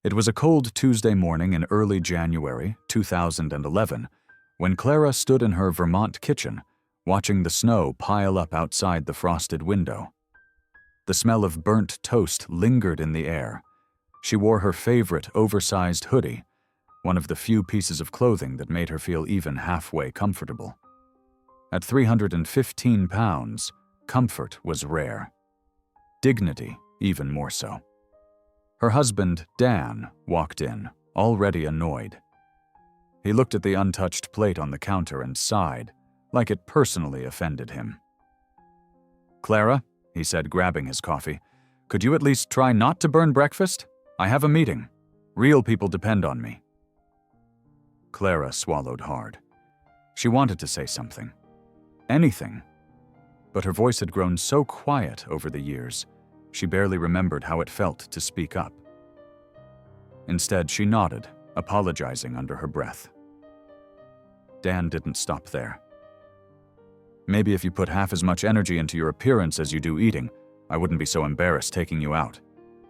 It was a cold Tuesday morning in early January 2011 when Clara stood in her Vermont kitchen, watching the snow pile up outside the frosted window. The smell of burnt toast lingered in the air. She wore her favorite oversized hoodie, one of the few pieces of clothing that made her feel even halfway comfortable. At 315 pounds, comfort was rare. Dignity, even more so. Her husband, Dan, walked in, already annoyed. He looked at the untouched plate on the counter and sighed, like it personally offended him. "Clara," he said, grabbing his coffee, "could you at least try not to burn breakfast? I have a meeting. Real people depend on me." Clara swallowed hard. She wanted to say something. Anything. But her voice had grown so quiet over the years, she barely remembered how it felt to speak up. Instead, she nodded, apologizing under her breath. Dan didn't stop there. "Maybe if you put half as much energy into your appearance as you do eating, I wouldn't be so embarrassed taking you out.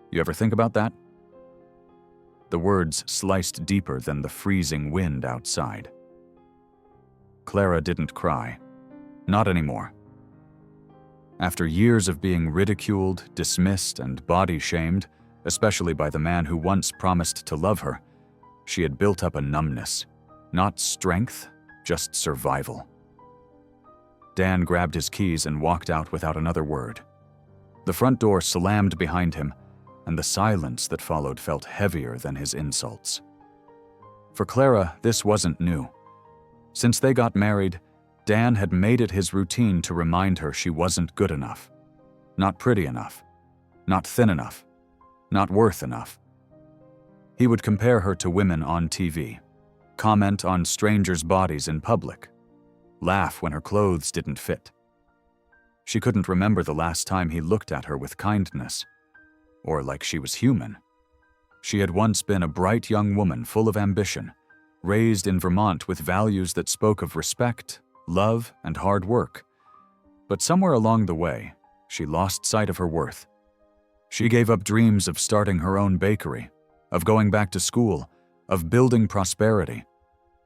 You ever think about that?" The words sliced deeper than the freezing wind outside. Clara didn't cry. Not anymore. After years of being ridiculed, dismissed, and body-shamed, especially by the man who once promised to love her, she had built up a numbness. Not strength, just survival. Dan grabbed his keys and walked out without another word. The front door slammed behind him, and the silence that followed felt heavier than his insults. For Clara, this wasn't new. Since they got married, Dan had made it his routine to remind her she wasn't good enough, not pretty enough, not thin enough, not worth enough. He would compare her to women on TV, comment on strangers' bodies in public, laugh when her clothes didn't fit. She couldn't remember the last time he looked at her with kindness, or like she was human. She had once been a bright young woman full of ambition, raised in Vermont with values that spoke of respect, love, and hard work. But somewhere along the way, she lost sight of her worth. She gave up dreams of starting her own bakery, of going back to school, of building prosperity.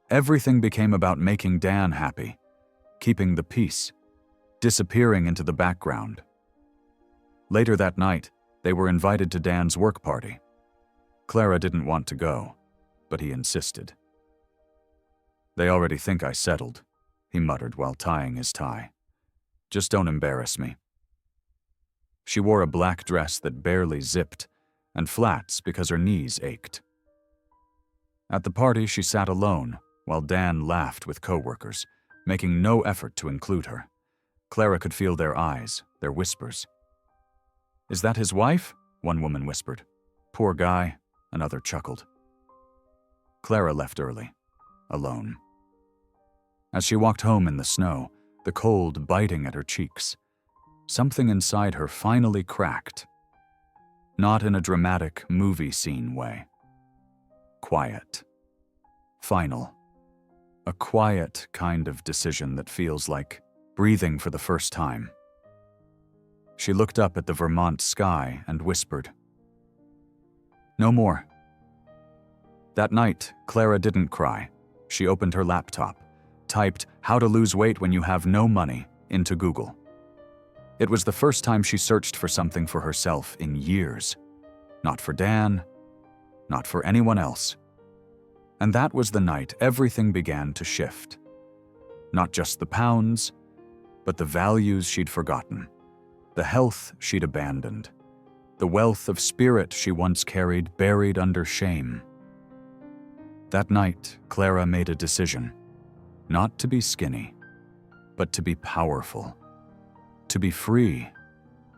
Everything became about making Dan happy, keeping the peace, disappearing into the background. Later that night, they were invited to Dan's work party. Clara didn't want to go, but he insisted. "They already think I settled," he muttered while tying his tie. "Just don't embarrass me." She wore a black dress that barely zipped, and flats because her knees ached. At the party, she sat alone, while Dan laughed with coworkers, making no effort to include her. Clara could feel their eyes, their whispers. "Is that his wife?" one woman whispered. "Poor guy," another chuckled. Clara left early, alone. As she walked home in the snow, the cold biting at her cheeks, something inside her finally cracked. Not in a dramatic movie scene way. Quiet. Final. A quiet kind of decision that feels like breathing for the first time. She looked up at the Vermont sky and whispered, "No more." That night, Clara didn't cry. She opened her laptop, typed "how to lose weight when you have no money" into Google. It was the first time she searched for something for herself in years. Not for Dan, not for anyone else. And that was the night everything began to shift. Not just the pounds, but the values she'd forgotten, the health she'd abandoned, the wealth of spirit she once carried buried under shame. That night, Clara made a decision. Not to be skinny, but to be powerful, to be free,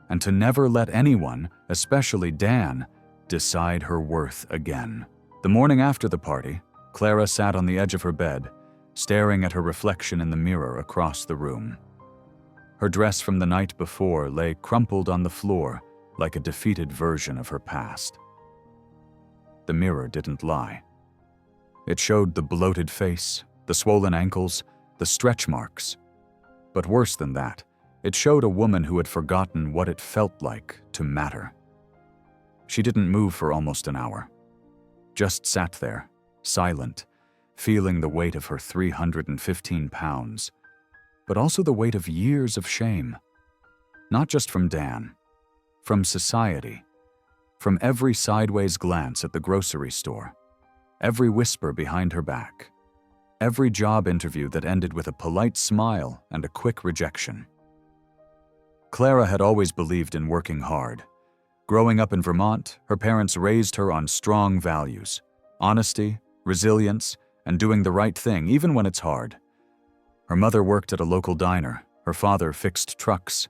and to never let anyone, especially Dan, decide her worth again. The morning after the party, Clara sat on the edge of her bed, staring at her reflection in the mirror across the room. Her dress from the night before lay crumpled on the floor like a defeated version of her past. The mirror didn't lie. It showed the bloated face, the swollen ankles, the stretch marks. But worse than that, it showed a woman who had forgotten what it felt like to matter. She didn't move for almost an hour. just sat there, silent, feeling the weight of her 315 pounds, but also the weight of years of shame. Not just from Dan, from society, from every sideways glance at the grocery store, every whisper behind her back, every job interview that ended with a polite smile and a quick rejection. Clara had always believed in working hard. Growing up in Vermont, her parents raised her on strong values: honesty, resilience, and doing the right thing even when it's hard. Her mother worked at a local diner, her father fixed trucks.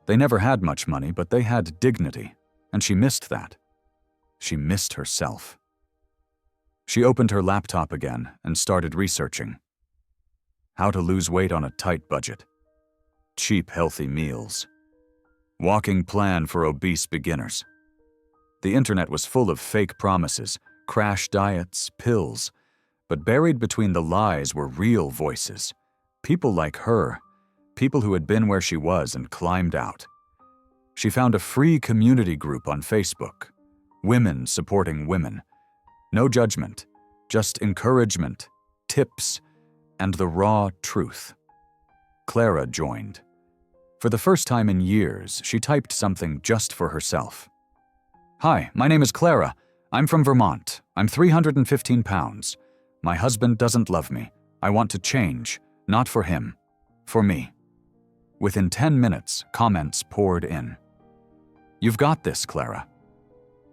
They never had much money, but they had dignity, and she missed that. She missed herself. She opened her laptop again and started researching. How to lose weight on a tight budget. Cheap, healthy meals. Walking plan for obese beginners. The internet was full of fake promises, crash diets, pills, but buried between the lies were real voices. People like her, people who had been where she was and climbed out. She found a free community group on Facebook, women supporting women. No judgment, just encouragement, tips, and the raw truth. Clara joined. For the first time in years, she typed something just for herself. "Hi, my name is Clara. I'm from Vermont. I'm 315 pounds. My husband doesn't love me. I want to change, not for him, for me." Within 10 minutes, comments poured in. "You've got this, Clara.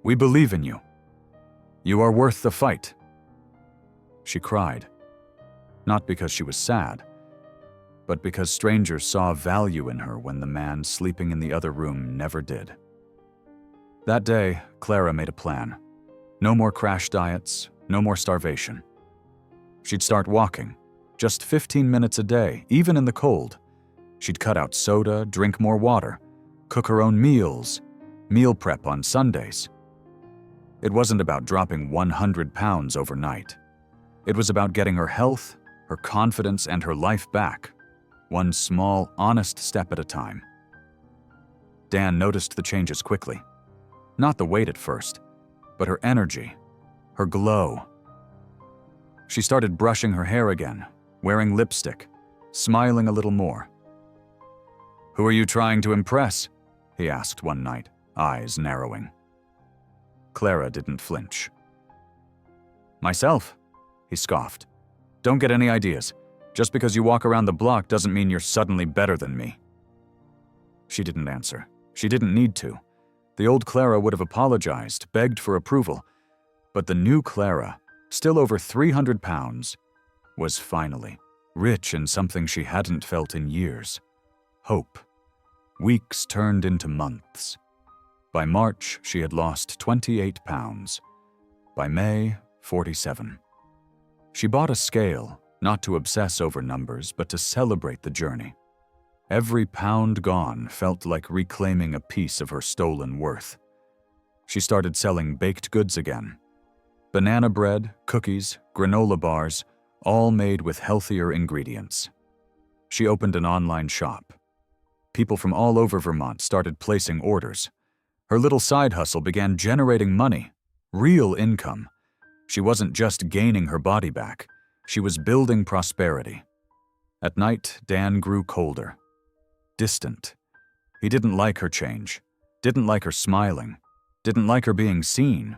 We believe in you. You are worth the fight." She cried, not because she was sad, but because strangers saw value in her when the man sleeping in the other room never did. That day, Clara made a plan. No more crash diets, no more starvation. She'd start walking, just 15 minutes a day, even in the cold. She'd cut out soda, drink more water, cook her own meals, meal prep on Sundays. It wasn't about dropping 100 pounds overnight. It was about getting her health, her confidence, and her life back, one small, honest step at a time. Dan noticed the changes quickly. Not the weight at first, but her energy, her glow. She started brushing her hair again, wearing lipstick, smiling a little more. "Who are you trying to impress?" he asked one night, eyes narrowing. Clara didn't flinch. "Myself," he scoffed. "Don't get any ideas. Just because you walk around the block doesn't mean you're suddenly better than me." She didn't answer. She didn't need to. The old Clara would have apologized, begged for approval. But the new Clara, still over 300 pounds, was finally rich in something she hadn't felt in years: hope. Weeks turned into months. By March, she had lost 28 pounds. By May, 47. She bought a scale, not to obsess over numbers, but to celebrate the journey. Every pound gone felt like reclaiming a piece of her stolen worth. She started selling baked goods again. Banana bread, cookies, granola bars, all made with healthier ingredients. She opened an online shop. People from all over Vermont started placing orders. Her little side hustle began generating money, real income. She wasn't just gaining her body back, she was building prosperity. At night, Dan grew colder, distant. He didn't like her change, didn't like her smiling, didn't like her being seen.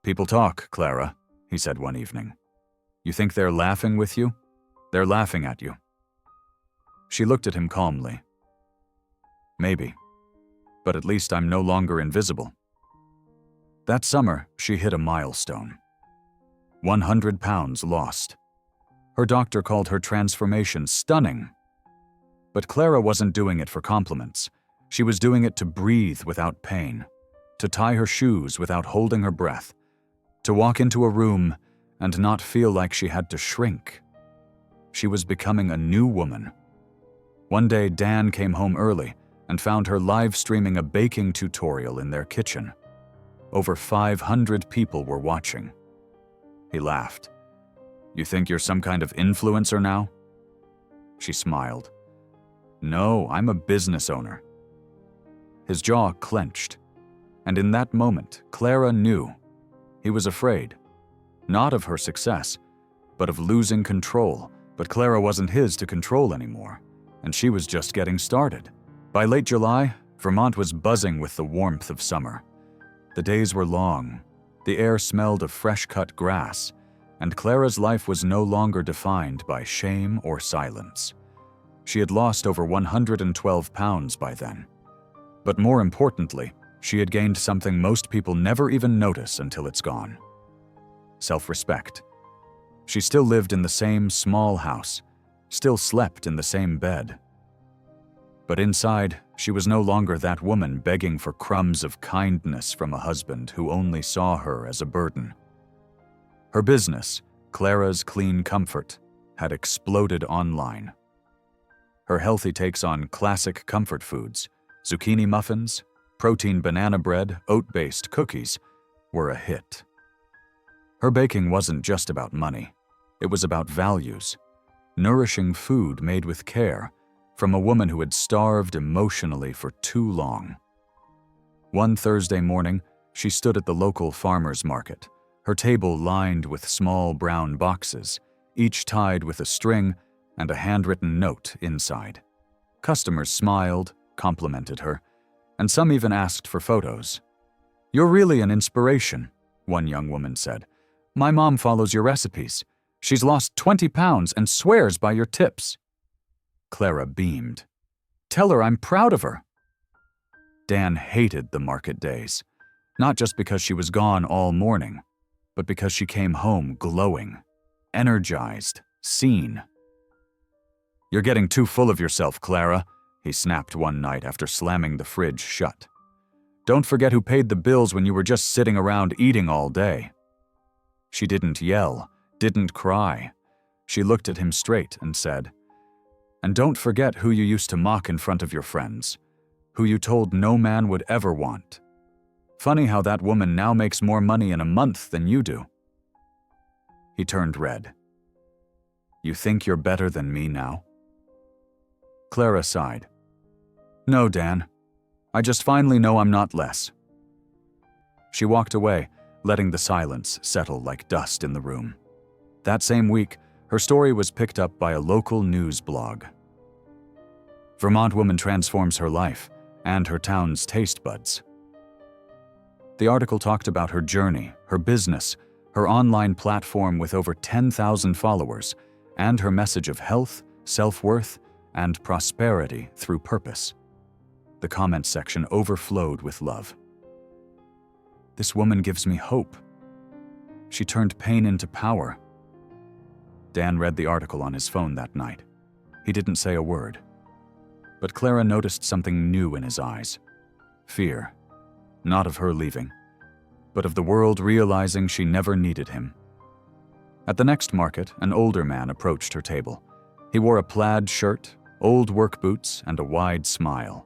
"People talk, Clara," he said one evening. "You think they're laughing with you? They're laughing at you." She looked at him calmly. "Maybe, but at least I'm no longer invisible." That summer, she hit a milestone. 100 pounds lost. Her doctor called her transformation stunning. But Clara wasn't doing it for compliments. She was doing it to breathe without pain, to tie her shoes without holding her breath, to walk into a room and not feel like she had to shrink. She was becoming a new woman. One day, Dan came home early and found her live streaming a baking tutorial in their kitchen. Over 500 people were watching. He laughed. "You think you're some kind of influencer now?" She smiled. "No, I'm a business owner." His jaw clenched, and in that moment, Clara knew He was afraid. Not of her success, but of losing control. But Clara wasn't his to control anymore, and she was just getting started. By late July, Vermont was buzzing with the warmth of summer. The days were long, the air smelled of fresh-cut grass, and Clara's life was no longer defined by shame or silence. She had lost over 112 pounds by then. But more importantly, she had gained something most people never even notice until it's gone: self-respect. She still lived in the same small house, still slept in the same bed. But inside, she was no longer that woman begging for crumbs of kindness from a husband who only saw her as a burden. Her business, Clara's Clean Comfort, had exploded online. Her healthy takes on classic comfort foods, zucchini muffins, protein banana bread, oat-based cookies, were a hit. Her baking wasn't just about money. It was about values, nourishing food made with care from a woman who had starved emotionally for too long. One Thursday morning, she stood at the local farmer's market, her table lined with small brown boxes, each tied with a string and a handwritten note inside. Customers smiled, complimented her, and some even asked for photos. "You're really an inspiration," one young woman said. "My mom follows your recipes. She's lost 20 pounds and swears by your tips." Clara beamed. "Tell her I'm proud of her." Dan hated the market days, not just because she was gone all morning, but because she came home glowing, energized, seen. "You're getting too full of yourself, Clara," he snapped one night after slamming the fridge shut. "Don't forget who paid the bills when you were just sitting around eating all day." She didn't yell, didn't cry. She looked at him straight and said, "And don't forget who you used to mock in front of your friends, who you told no man would ever want. Funny how that woman now makes more money in a month than you do." He turned red. "You think you're better than me now?" Clara sighed. "No, Dan. I just finally know I'm not less." She walked away, letting the silence settle like dust in the room. That same week, her story was picked up by a local news blog. Vermont woman transforms her life and her town's taste buds. The article talked about her journey, her business, her online platform with over 10,000 followers, and her message of health, self-worth, and prosperity through purpose. The comments section overflowed with love. "This woman gives me hope. She turned pain into power." Dan read the article on his phone that night. He didn't say a word. But Clara noticed something new in his eyes. Fear. Not of her leaving, but of the world realizing she never needed him. At the next market, an older man approached her table. He wore a plaid shirt, old work boots, and a wide smile.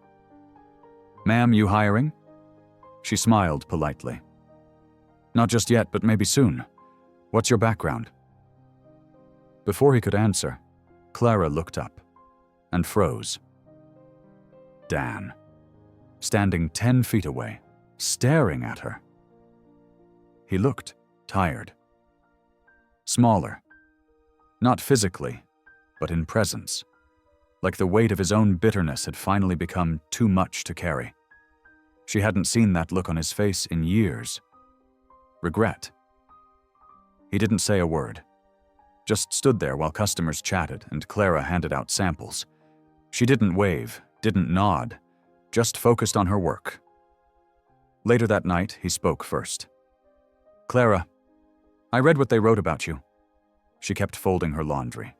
"Ma'am, you hiring?" She smiled politely. "Not just yet, but maybe soon. What's your background?" Before he could answer, Clara looked up and froze. Dan, standing 10 feet away, staring at her. He looked tired. Smaller. Not physically, but in presence. Like the weight of his own bitterness had finally become too much to carry. She hadn't seen that look on his face in years. Regret. He didn't say a word. Just stood there while customers chatted and Clara handed out samples. She didn't wave, didn't nod, just focused on her work. Later that night, he spoke first. "Clara, I read what they wrote about you." She kept folding her laundry.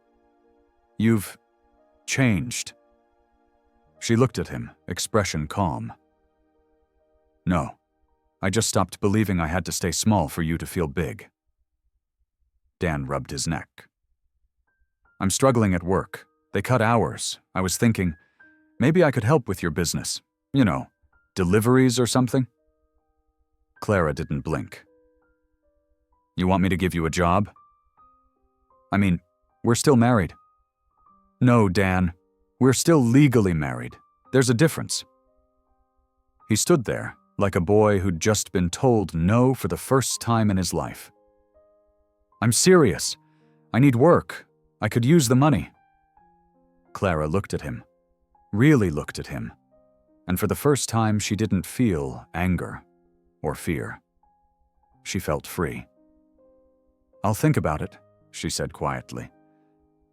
"You've changed." She looked at him, expression calm. "No, I just stopped believing I had to stay small for you to feel big." Dan rubbed his neck. "I'm struggling at work. They cut hours. I was thinking, maybe I could help with your business. You know, deliveries or something." Clara didn't blink. "You want me to give you a job?" "I mean, we're still married." "No, Dan. We're still legally married. There's a difference." He stood there, like a boy who'd just been told no for the first time in his life. "I'm serious. I need work. I could use the money." Clara looked at him, really looked at him, and for the first time she didn't feel anger or fear. She felt free. "I'll think about it," she said quietly.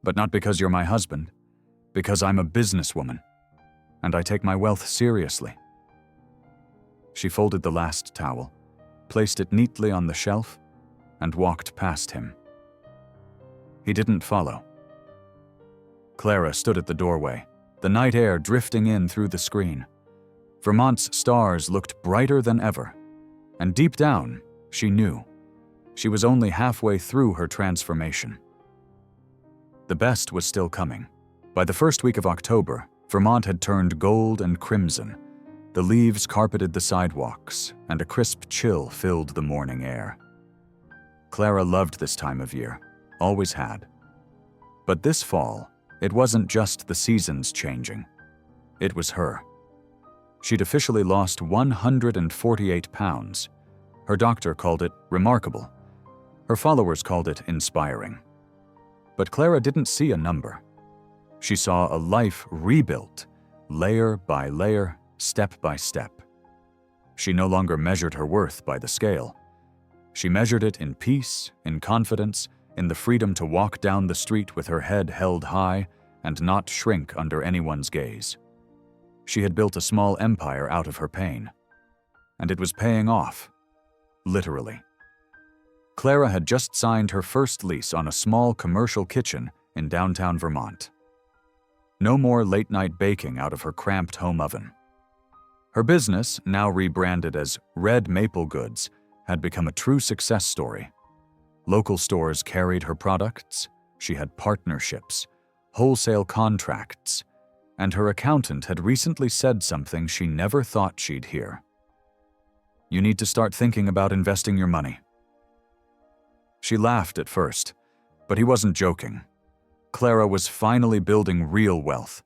"But not because you're my husband, because I'm a businesswoman, and I take my wealth seriously." She folded the last towel, placed it neatly on the shelf, and walked past him. He didn't follow. Clara stood at the doorway, the night air drifting in through the screen. Vermont's stars looked brighter than ever, and deep down, she knew. She was only halfway through her transformation. The best was still coming. By the first week of October, Vermont had turned gold and crimson. The leaves carpeted the sidewalks, and a crisp chill filled the morning air. Clara loved this time of year, always had. But this fall, it wasn't just the seasons changing. It was her. She'd officially lost 148 pounds. Her doctor called it remarkable. Her followers called it inspiring. But Clara didn't see a number. She saw a life rebuilt, layer by layer, step by step. She no longer measured her worth by the scale. She measured it in peace, in confidence, in the freedom to walk down the street with her head held high and not shrink under anyone's gaze. She had built a small empire out of her pain. And it was paying off, literally. Clara had just signed her first lease on a small commercial kitchen in downtown Vermont. No more late-night baking out of her cramped home oven. Her business, now rebranded as Red Maple Goods, had become a true success story. Local stores carried her products, she had partnerships, wholesale contracts, and her accountant had recently said something she never thought she'd hear. "You need to start thinking about investing your money." She laughed at first, but he wasn't joking. Clara was finally building real wealth.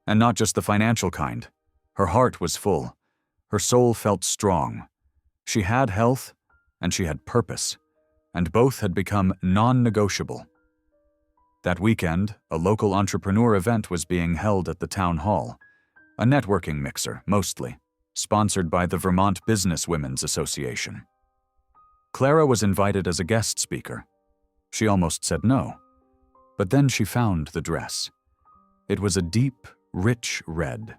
And not just the financial kind. Her heart was full. Her soul felt strong. She had health, and she had purpose, and both had become non-negotiable. That weekend, a local entrepreneur event was being held at the town hall, a networking mixer, mostly, sponsored by the Vermont Business Women's Association. Clara was invited as a guest speaker. She almost said no, but then she found the dress. It was a deep, rich red,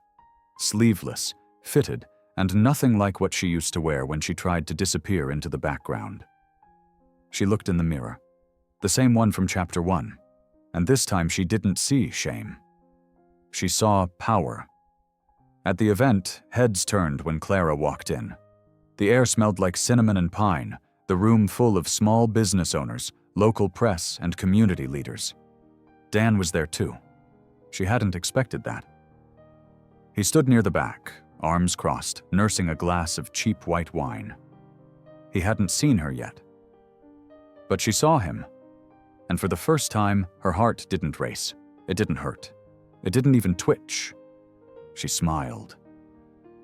sleeveless, fitted, and nothing like what she used to wear when she tried to disappear into the background. She looked in the mirror, the same one from Chapter 1, and this time she didn't see shame. She saw power. At the event, heads turned when Clara walked in. The air smelled like cinnamon and pine, the room full of small business owners, local press, and community leaders. Dan was there too. She hadn't expected that. He stood near the back, arms crossed, nursing a glass of cheap white wine. He hadn't seen her yet. But she saw him, and for the first time, her heart didn't race. It didn't hurt. It didn't even twitch. She smiled.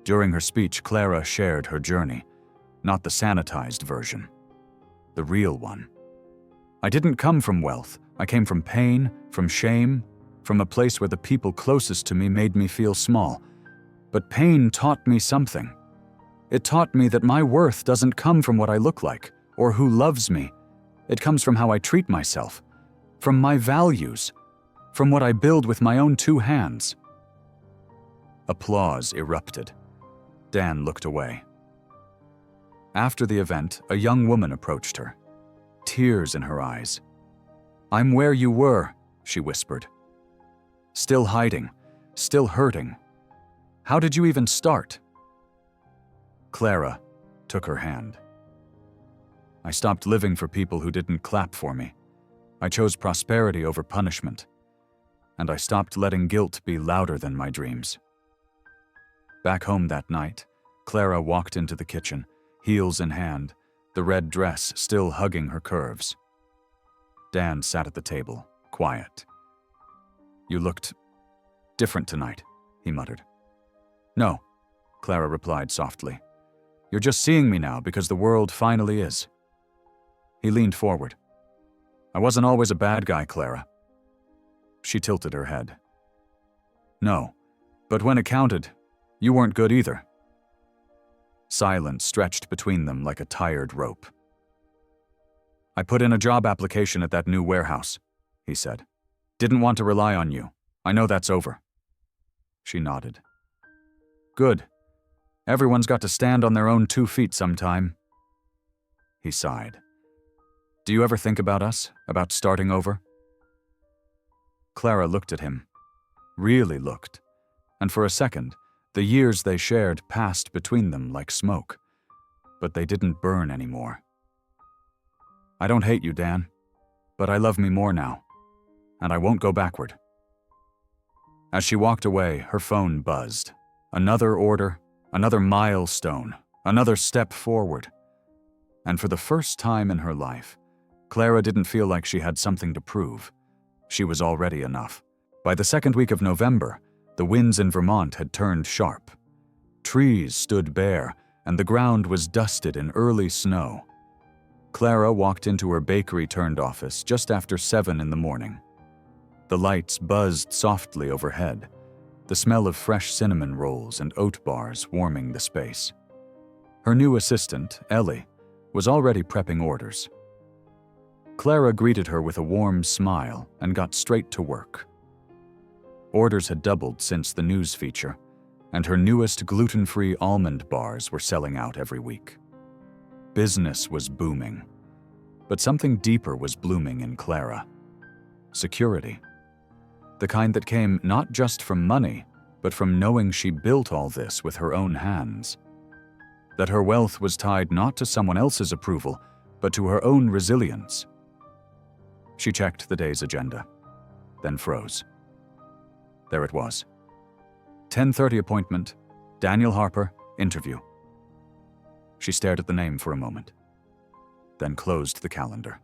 During her speech, Clara shared her journey, not the sanitized version, the real one. "I didn't come from wealth. I came from pain, from shame, from a place where the people closest to me made me feel small. But pain taught me something. It taught me that my worth doesn't come from what I look like, or who loves me. It comes from how I treat myself, from my values, from what I build with my own two hands." Applause erupted. Dan looked away. After the event, a young woman approached her, tears in her eyes. "I'm where you were," she whispered. "Still hiding, still hurting. How did you even start?" Clara took her hand. "I stopped living for people who didn't clap for me. I chose prosperity over punishment. And I stopped letting guilt be louder than my dreams." Back home that night, Clara walked into the kitchen, heels in hand, the red dress still hugging her curves. Dan sat at the table, quiet. "You looked different tonight," he muttered. "No," Clara replied softly. You're just seeing me now because the world finally is." He leaned forward. "I wasn't always a bad guy, Clara." She tilted her head. "No, but when it counted, you weren't good either." Silence stretched between them like a tired rope. "I put in a job application at that new warehouse," he said. "Didn't want to rely on you. I know that's over." She nodded. "Good. Everyone's got to stand on their own 2 feet sometime." He sighed. "Do you ever think about us, about starting over?" Clara looked at him, really looked, and for a second, the years they shared passed between them like smoke, but they didn't burn anymore. "I don't hate you, Dan, but I love me more now, and I won't go backward." As she walked away, her phone buzzed. Another order, another milestone, another step forward. And for the first time in her life, Clara didn't feel like she had something to prove. She was already enough. By the second week of November, the winds in Vermont had turned sharp. Trees stood bare, and the ground was dusted in early snow. Clara walked into her bakery-turned office just after 7 in the morning. The lights buzzed softly overhead, the smell of fresh cinnamon rolls and oat bars warming the space. Her new assistant, Ellie, was already prepping orders. Clara greeted her with a warm smile and got straight to work. Orders had doubled since the news feature, and her newest gluten-free almond bars were selling out every week. Business was booming, but something deeper was blooming in Clara. Security. The kind that came not just from money, but from knowing she built all this with her own hands. That her wealth was tied not to someone else's approval, but to her own resilience. She checked the day's agenda, then froze. There it was. 10:30 appointment, Daniel Harper, interview. She stared at the name for a moment, then closed the calendar.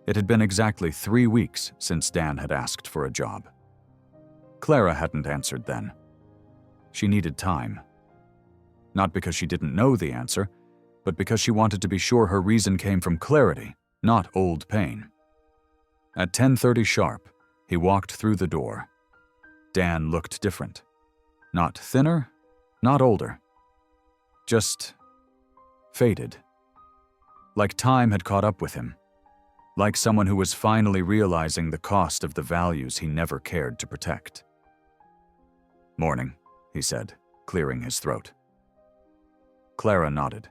It had been exactly 3 weeks since Dan had asked for a job. Clara hadn't answered then. She needed time. Not because she didn't know the answer, but because she wanted to be sure her reason came from clarity, not old pain. At 10:30 sharp, he walked through the door. Dan looked different. Not thinner, not older. Just faded. Like time had caught up with him. Like someone who was finally realizing the cost of the values he never cared to protect. "Morning," he said, clearing his throat. Clara nodded.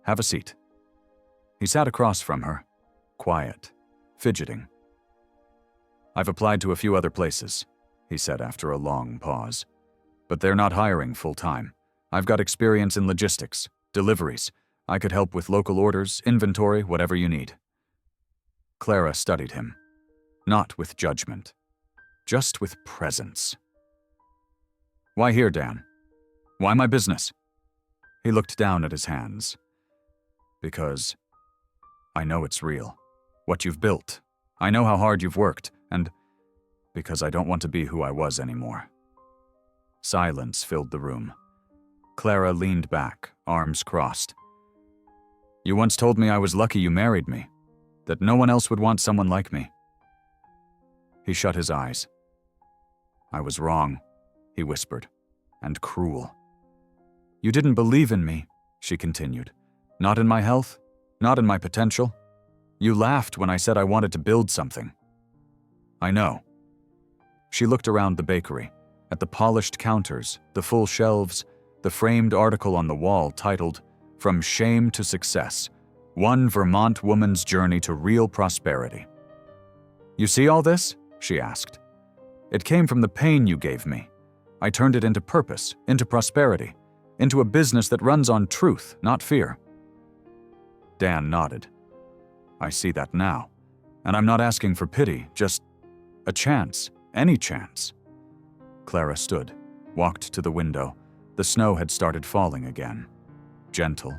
"Have a seat." He sat across from her, quiet, fidgeting. "I've applied to a few other places," he said after a long pause. "But they're not hiring full-time. I've got experience in logistics, deliveries. I could help with local orders, inventory, whatever you need." Clara studied him, not with judgment, just with presence. "Why here, Dan? Why my business?" He looked down at his hands. "Because I know it's real. What you've built. I know how hard you've worked, and because I don't want to be who I was anymore." Silence filled the room. Clara leaned back, arms crossed. "You once told me I was lucky you married me, that no one else would want someone like me." He shut his eyes. "I was wrong," he whispered, "and cruel." "You didn't believe in me," she continued. "Not in my health, not in my potential. You laughed when I said I wanted to build something." "I know." She looked around the bakery, at the polished counters, the full shelves, the framed article on the wall titled, "From Shame to Success, One Vermont Woman's Journey to Real Prosperity." "You see all this?" she asked. "It came from the pain you gave me. I turned it into purpose, into prosperity, into a business that runs on truth, not fear." Dan nodded. "I see that now, and I'm not asking for pity, just a chance, any chance." Clara stood, walked to the window. The snow had started falling again. Gentle,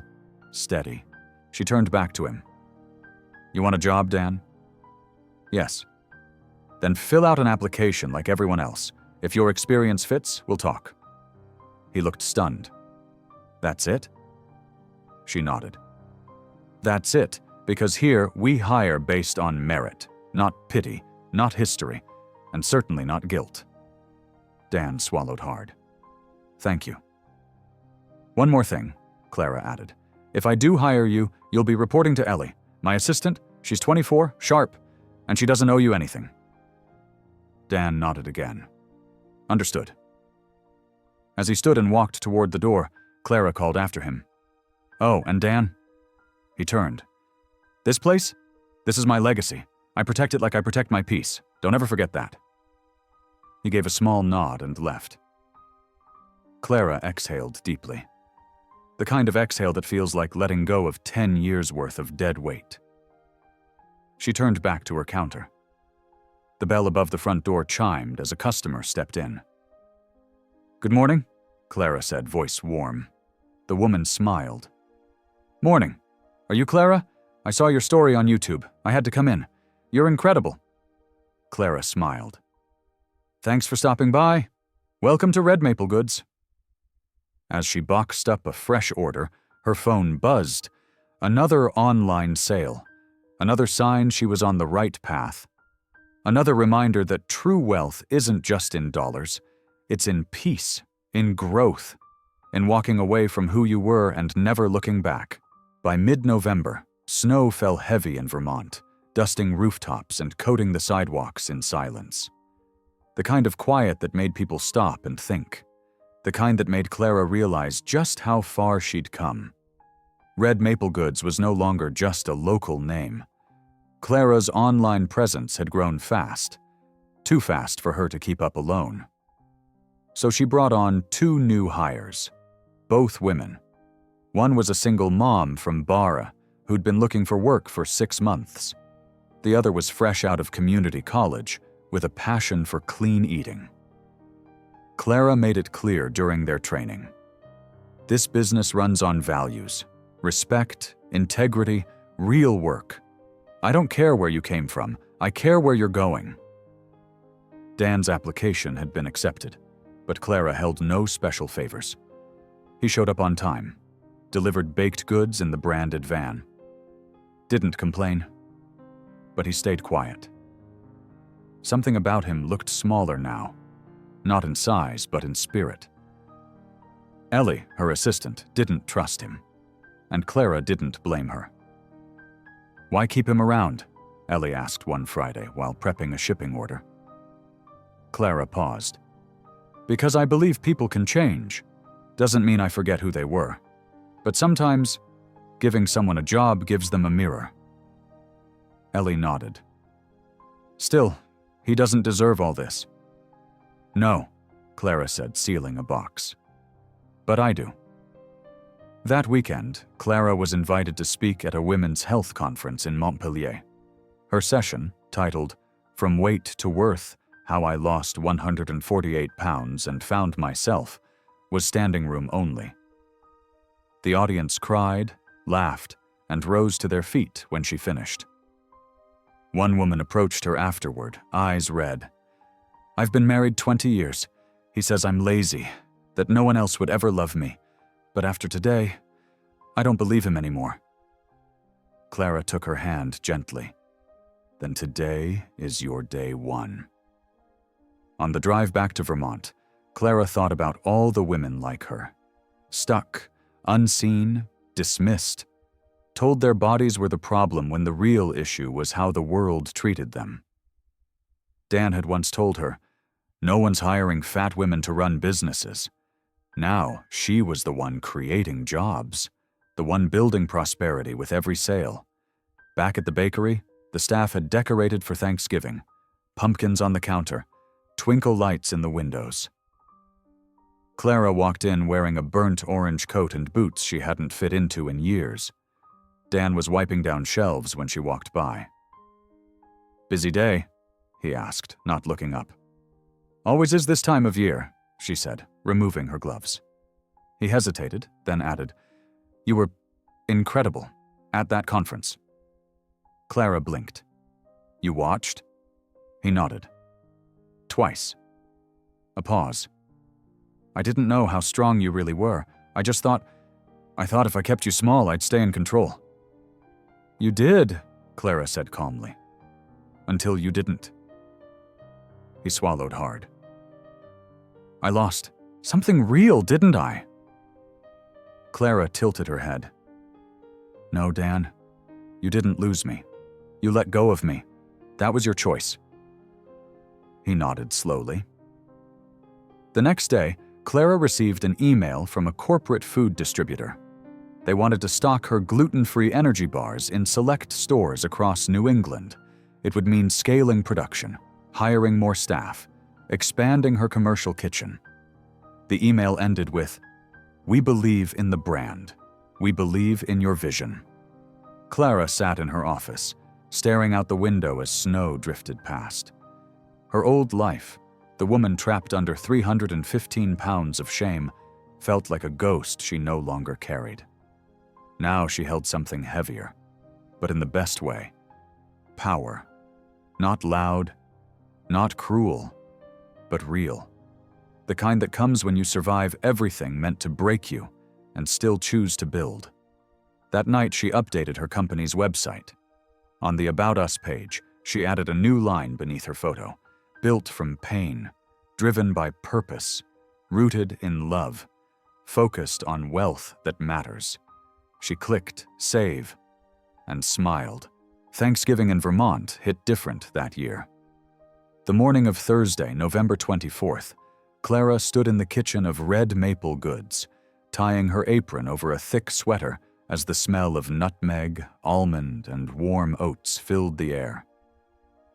steady. She turned back to him. "You want a job, Dan?" "Yes." "Then fill out an application like everyone else. If your experience fits, we'll talk." He looked stunned. "That's it?" she nodded. That's it, because here we hire based on merit, not pity, not history, and certainly not guilt. Dan swallowed hard. Thank you. One more thing, Clara added. If I do hire you, you'll be reporting to Ellie, my assistant. She's 24, sharp, and she doesn't owe you anything. Dan nodded again. Understood. As he stood and walked toward the door, Clara called after him. Oh, and Dan? He turned. This place? This is my legacy. I protect it like I protect my peace. Don't ever forget that. He gave a small nod and left. Clara exhaled deeply. The kind of exhale that feels like letting go of 10 years' worth of dead weight. She turned back to her counter. The bell above the front door chimed as a customer stepped in. Good morning, Clara said, voice warm. The woman smiled. Morning. Are you Clara? I saw your story on YouTube. I had to come in. You're incredible. Clara smiled. Thanks for stopping by. Welcome to Red Maple Goods. As she boxed up a fresh order, her phone buzzed. Another online sale. Another sign she was on the right path. Another reminder that true wealth isn't just in dollars. It's in peace, in growth, in walking away from who you were and never looking back. By mid-November, snow fell heavy in Vermont, dusting rooftops and coating the sidewalks in silence. The kind of quiet that made people stop and think. The kind that made Clara realize just how far she'd come. Red Maple Goods was no longer just a local name. Clara's online presence had grown fast, too fast for her to keep up alone. So she brought on 2 new hires, both women. One was a single mom from Barra who'd been looking for work for 6 months. The other was fresh out of community college with a passion for clean eating. Clara made it clear during their training. This business runs on values, respect, integrity, real work. I don't care where you came from, I care where you're going. Dan's application had been accepted, but Clara held no special favors. He showed up on time, delivered baked goods in the branded van. Didn't complain, but he stayed quiet. Something about him looked smaller now, not in size, but in spirit. Ellie, her assistant, didn't trust him, and Clara didn't blame her. Why keep him around? Ellie asked one Friday while prepping a shipping order. Clara paused. Because I believe people can change. Doesn't mean I forget who they were. But sometimes, giving someone a job gives them a mirror. Ellie nodded. Still, he doesn't deserve all this. No, Clara said, sealing a box. But I do. That weekend, Clara was invited to speak at a women's health conference in Montpellier. Her session, titled From Weight to Worth, How I Lost 148 Pounds and Found Myself, was standing room only. The audience cried, laughed, and rose to their feet when she finished. One woman approached her afterward, eyes red. I've been married 20 years. He says I'm lazy, that no one else would ever love me. But after today, I don't believe him anymore. Clara took her hand gently. Then today is your day 1. On the drive back to Vermont, Clara thought about all the women like her. Stuck, unseen, dismissed, told their bodies were the problem when the real issue was how the world treated them. Dan had once told her, no one's hiring fat women to run businesses. Now, she was the one creating jobs, the one building prosperity with every sale. Back at the bakery, the staff had decorated for Thanksgiving, pumpkins on the counter, twinkle lights in the windows. Clara walked in wearing a burnt orange coat and boots she hadn't fit into in years. Dan was wiping down shelves when she walked by. Busy day? He asked, not looking up. Always is this time of year, she said, removing her gloves. He hesitated, then added, You were incredible at that conference. Clara blinked. You watched? He nodded. Twice. A pause. I didn't know how strong you really were. I just thought I thought if I kept you small, I'd stay in control. You did, Clara said calmly. Until you didn't. He swallowed hard. I lost something real, didn't I? Clara tilted her head. No, Dan. You didn't lose me. You let go of me. That was your choice. He nodded slowly. The next day, Clara received an email from a corporate food distributor. They wanted to stock her gluten-free energy bars in select stores across New England. It would mean scaling production, hiring more staff, expanding her commercial kitchen. The email ended with, "We believe in the brand. We believe in your vision." Clara sat in her office, staring out the window as snow drifted past. Her old life, the woman trapped under 315 pounds of shame, felt like a ghost she no longer carried. Now she held something heavier, but in the best way. Power. Not loud, not cruel, but real. The kind that comes when you survive everything meant to break you and still choose to build. That night she updated her company's website. On the About Us page, she added a new line beneath her photo, built from pain, driven by purpose, rooted in love, focused on wealth that matters. She clicked save and smiled. Thanksgiving in Vermont hit different that year. The morning of Thursday, November 24th, Clara stood in the kitchen of Red Maple Goods, tying her apron over a thick sweater as the smell of nutmeg, almond, and warm oats filled the air.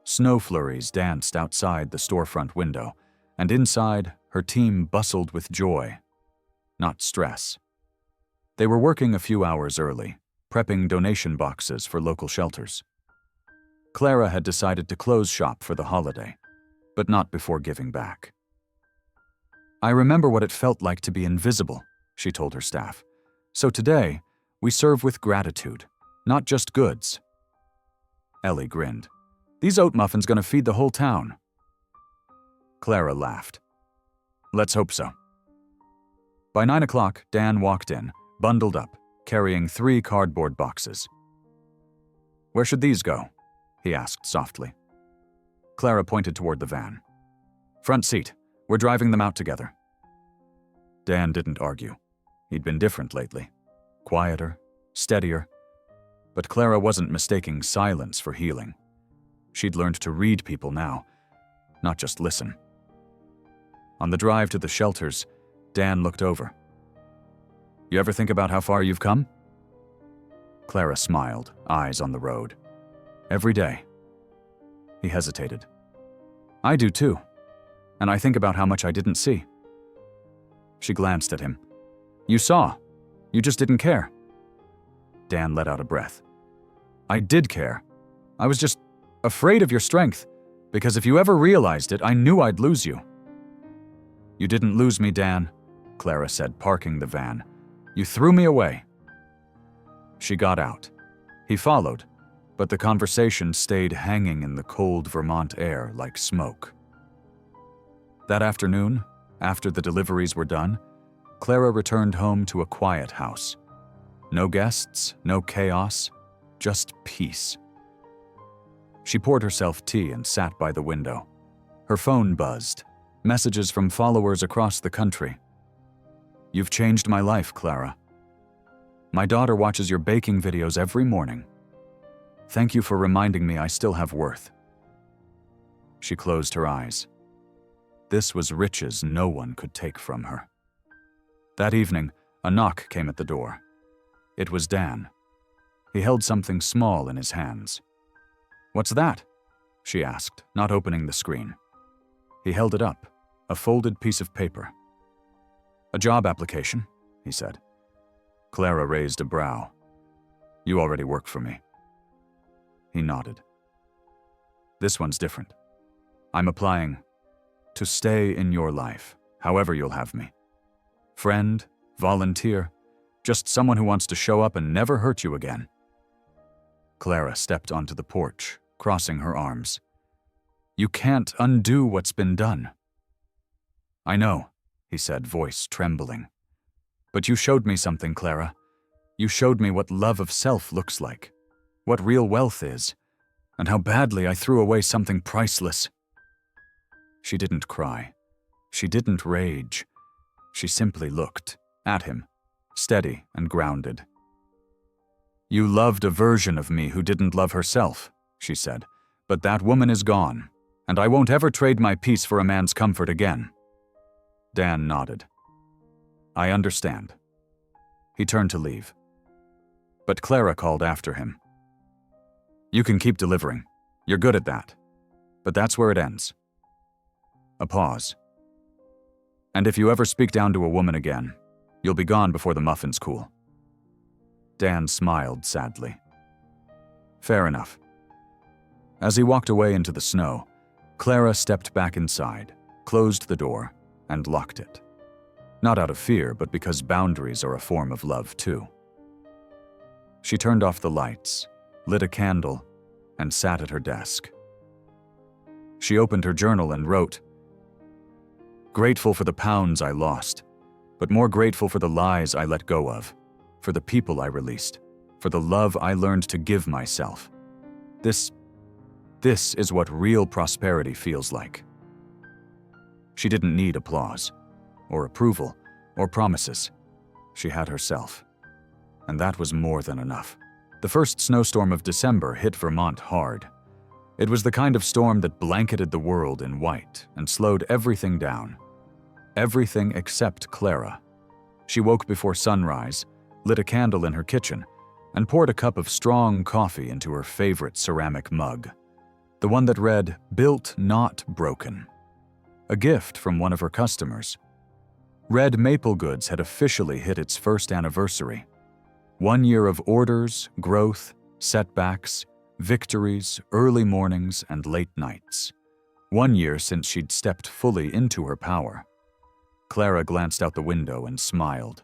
Snow flurries danced outside the storefront window, and inside, her team bustled with joy, not stress. They were working a few hours early, prepping donation boxes for local shelters. Clara had decided to close shop for the holiday, but not before giving back. I remember what it felt like to be invisible, she told her staff. So today, we serve with gratitude, not just goods. Ellie grinned. These oat muffins gonna feed the whole town. Clara laughed. Let's hope so. By 9 o'clock, Dan walked in, bundled up, carrying 3 cardboard boxes. Where should these go? He asked softly. Clara pointed toward the van. Front seat. We're driving them out together. Dan didn't argue. He'd been different lately. Quieter, steadier. But Clara wasn't mistaking silence for healing. She'd learned to read people now, not just listen. On the drive to the shelters, Dan looked over. You ever think about how far you've come? Clara smiled, eyes on the road. Every day. He hesitated. I do too. And I think about how much I didn't see. She glanced at him. You saw. You just didn't care. Dan let out a breath. I did care. I was just afraid of your strength, because if you ever realized it, I knew I'd lose you. You didn't lose me, Dan, Clara said, parking the van. You threw me away. She got out. He followed, but the conversation stayed hanging in the cold Vermont air like smoke. That afternoon, after the deliveries were done, Clara returned home to a quiet house. No guests, no chaos, just peace. She poured herself tea and sat by the window. Her phone buzzed, messages from followers across the country. You've changed my life, Clara. My daughter watches your baking videos every morning. Thank you for reminding me I still have worth. She closed her eyes. This was riches no one could take from her. That evening, a knock came at the door. It was Dan. He held something small in his hands. What's that? She asked, not opening the screen. He held it up, a folded piece of paper. A job application, he said. Clara raised a brow. You already work for me. He nodded. This one's different. I'm applying to stay in your life, however you'll have me. Friend, volunteer, just someone who wants to show up and never hurt you again. Clara stepped onto the porch, crossing her arms. You can't undo what's been done. I know, he said, voice trembling. But you showed me something, Clara. You showed me what love of self looks like, what real wealth is, and how badly I threw away something priceless." She didn't cry. She didn't rage. She simply looked at him, steady and grounded. "You loved a version of me who didn't love herself," she said, "but that woman is gone, and I won't ever trade my peace for a man's comfort again." Dan nodded. "I understand." He turned to leave. But Clara called after him. "You can keep delivering. You're good at that. But that's where it ends." A pause. "And if you ever speak down to a woman again, you'll be gone before the muffins cool." Dan smiled sadly. Fair enough. As he walked away into the snow, Clara stepped back inside, closed the door, and locked it. Not out of fear, but because boundaries are a form of love too. She turned off the lights, lit a candle, and sat at her desk. She opened her journal and wrote, "Grateful for the pounds I lost, but more grateful for the lies I let go of, for the people I released, for the love I learned to give myself. This is what real prosperity feels like." She didn't need applause, or approval, or promises. She had herself. And that was more than enough. The first snowstorm of December hit Vermont hard. It was the kind of storm that blanketed the world in white and slowed everything down. Everything except Clara. She woke before sunrise, lit a candle in her kitchen, and poured a cup of strong coffee into her favorite ceramic mug. The one that read, "Built, not broken." A gift from one of her customers. Red Maple Goods had officially hit its first anniversary. 1 year of orders, growth, setbacks, victories, early mornings, and late nights. 1 year since she'd stepped fully into her power. Clara glanced out the window and smiled.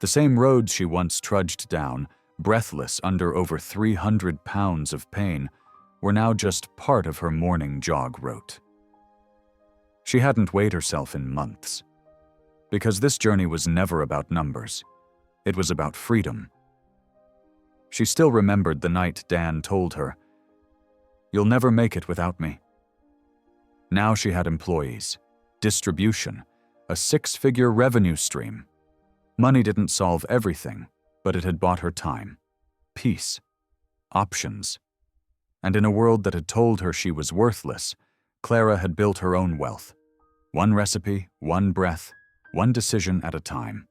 The same roads she once trudged down, breathless under over 300 pounds of pain, were now just part of her morning jog route. She hadn't weighed herself in months. Because this journey was never about numbers. It was about freedom. She still remembered the night Dan told her, "You'll never make it without me." Now she had employees, distribution, a 6-figure revenue stream. Money didn't solve everything, but it had bought her time, peace, options. And in a world that had told her she was worthless, Clara had built her own wealth. One recipe, one breath, one decision at a time.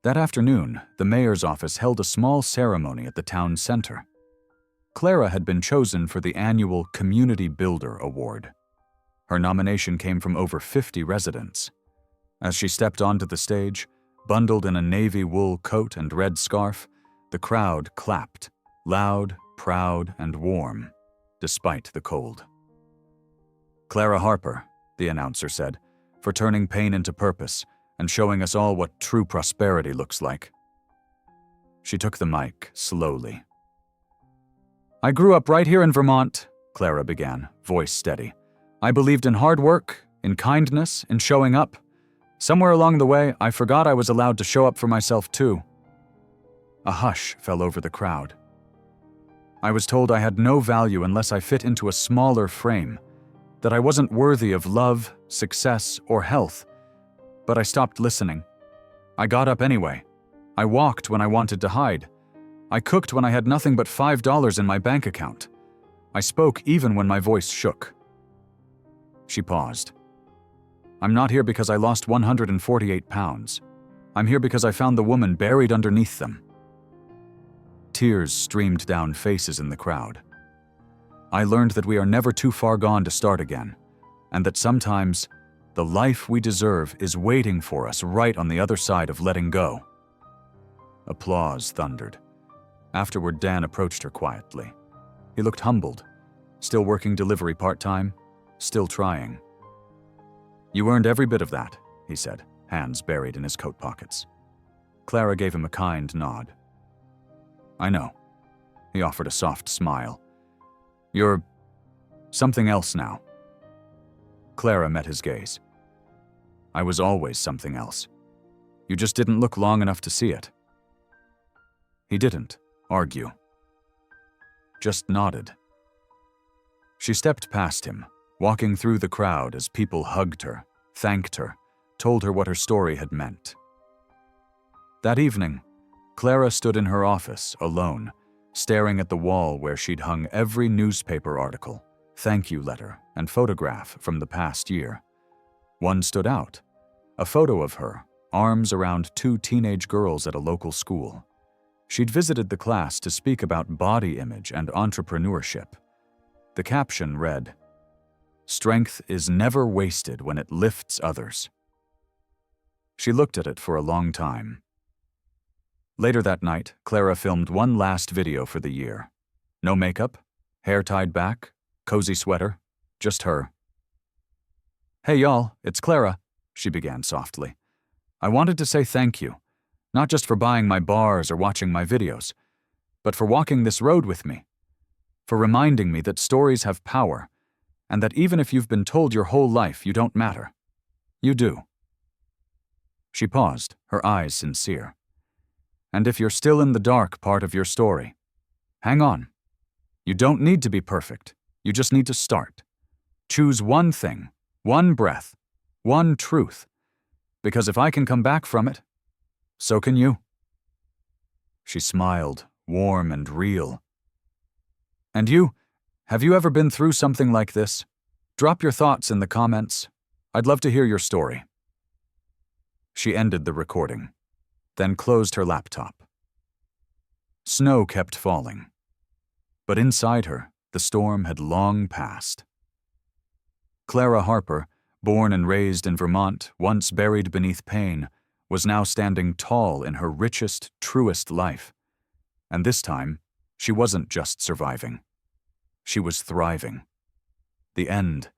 That afternoon, the mayor's office held a small ceremony at the town center. Clara had been chosen for the annual Community Builder Award. Her nomination came from over 50 residents. As she stepped onto the stage, bundled in a navy wool coat and red scarf, the crowd clapped, loud, proud, and warm, despite the cold. "Clara Harper," the announcer said, "for turning pain into purpose and showing us all what true prosperity looks like." She took the mic slowly. "I grew up right here in Vermont," Clara began, voice steady. "I believed in hard work, in kindness, in showing up. Somewhere along the way, I forgot I was allowed to show up for myself too." A hush fell over the crowd. "I was told I had no value unless I fit into a smaller frame, that I wasn't worthy of love, success, or health. But I stopped listening. I got up anyway. I walked when I wanted to hide. I cooked when I had nothing but $5 in my bank account. I spoke even when my voice shook." She paused. "I'm not here because I lost 148 pounds. I'm here because I found the woman buried underneath them." Tears streamed down faces in the crowd. "I learned that we are never too far gone to start again, and that sometimes the life we deserve is waiting for us right on the other side of letting go." Applause thundered. Afterward, Dan approached her quietly. He looked humbled. Still working delivery part-time, still trying. "You earned every bit of that," he said, hands buried in his coat pockets. Clara gave him a kind nod. "I know." He offered a soft smile. "You're something else now." Clara met his gaze. "I was always something else. You just didn't look long enough to see it." He didn't argue, just nodded. She stepped past him, walking through the crowd as people hugged her, thanked her, told her what her story had meant. That evening, Clara stood in her office, alone, staring at the wall where she'd hung every newspaper article, thank you letter, and photograph from the past year. One stood out, a photo of her, arms around two teenage girls at a local school. She'd visited the class to speak about body image and entrepreneurship. The caption read, "Strength is never wasted when it lifts others." She looked at it for a long time. Later that night, Clara filmed one last video for the year. No makeup, hair tied back, cozy sweater, just her. "Hey y'all, it's Clara," she began softly. "I wanted to say thank you, not just for buying my bars or watching my videos, but for walking this road with me, for reminding me that stories have power, and that even if you've been told your whole life you don't matter, you do." She paused, her eyes sincere. "And if you're still in the dark part of your story, hang on. You don't need to be perfect. You just need to start. Choose one thing, one breath, one truth. Because if I can come back from it, so can you." She smiled, warm and real. "And you, have you ever been through something like this? Drop your thoughts in the comments. I'd love to hear your story." She ended the recording, then closed her laptop. Snow kept falling, but inside her, the storm had long passed. Clara Harper, born and raised in Vermont, once buried beneath pain, was now standing tall in her richest, truest life. And this time, she wasn't just surviving. She was thriving. The end